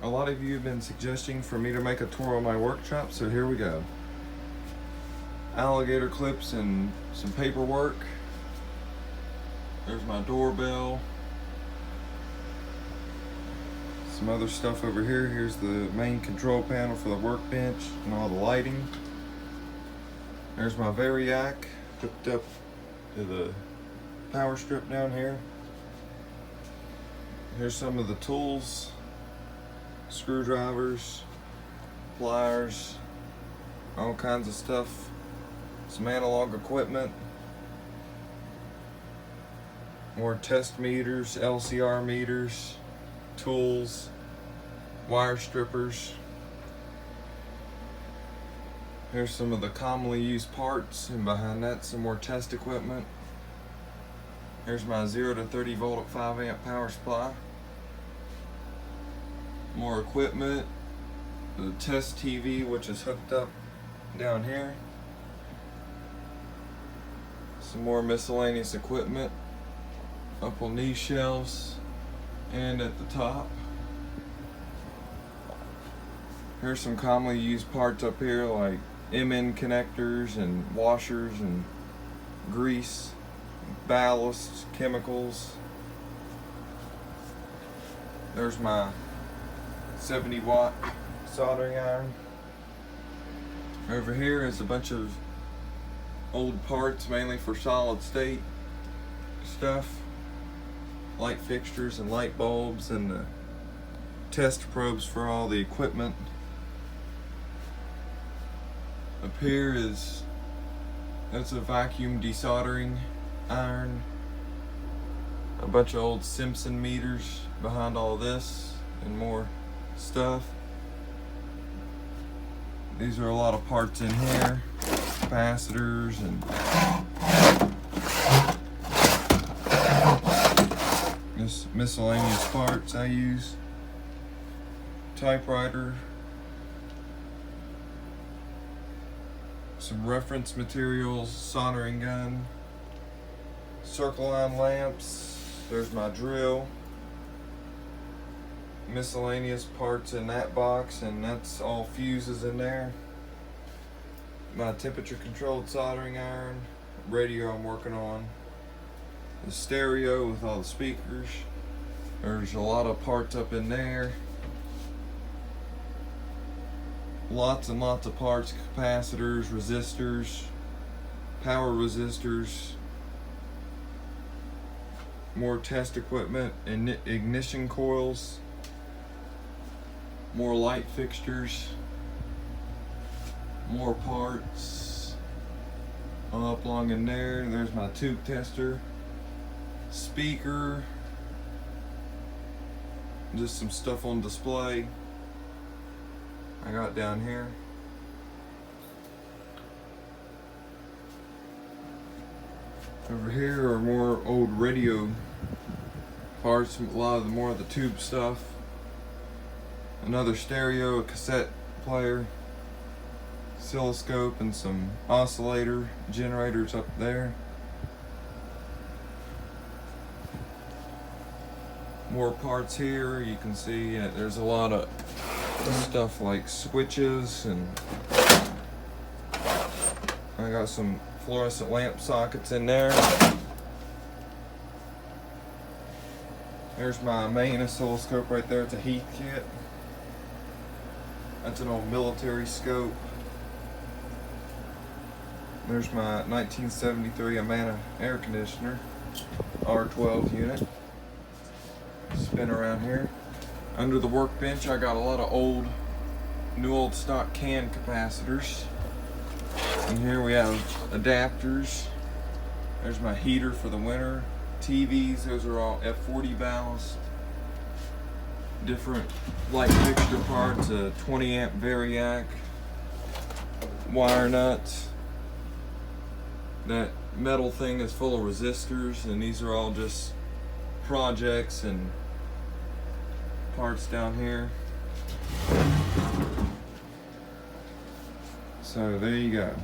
lot of you have been suggesting for me to make a tour of my workshop, so here we go. Alligator clips and some paperwork. There's my doorbell. Some other stuff over here. Here's the main control panel for the workbench and all the lighting. There's my Variac hooked up to the power strip down here. Here's some of the tools, screwdrivers, pliers, all kinds of stuff. Some analog equipment, more test meters, LCR meters, tools, wire strippers. Here's some of the commonly used parts, and behind that some more test equipment. Here's my 0 to 30 volt at 5 amp power supply. More equipment, the test TV which is hooked up down here. Some more miscellaneous equipment up on these shelves and at the top. Here's some commonly used parts up here like MN connectors and washers and grease, ballast, chemicals. There's my 70-watt soldering iron. Over here is a bunch of old parts, mainly for solid state stuff, light fixtures and light bulbs, and the test probes for all the equipment. Up here that's a vacuum desoldering iron. A bunch of old Simpson meters behind all this and more stuff. These are a lot of parts in here, capacitors and just miscellaneous parts I use. Typewriter, some reference materials, soldering gun, circle line lamps. There's my drill. Miscellaneous parts in that box, and that's all fuses in there. My temperature controlled soldering iron, radio I'm working on, the stereo with all the speakers. There's a lot of parts up in there. Lots and lots of parts, capacitors, resistors, power resistors, more test equipment and ignition coils, more light fixtures, more parts all up along in there. There's my tube tester, speaker, just some stuff on display I got down here. Over here are more old radio parts, a lot of the more of the tube stuff. Another stereo, a cassette player, oscilloscope, and some oscillator generators up there. More parts here. You can see there's a lot of stuff like switches, and I got some fluorescent lamp sockets in there. There's my main oscilloscope right there. It's a Heath kit. That's an old military scope. There's my 1973 Amana air conditioner, R12 unit. Spin around here. Under the workbench I got a lot of new old stock can capacitors. And here we have adapters. There's my heater for the winter. TVs, those are all F40 ballast. Different light fixture parts, a 20 amp Variac, wire nuts. That metal thing is full of resistors, and these are all just projects and parts down here. So there you go.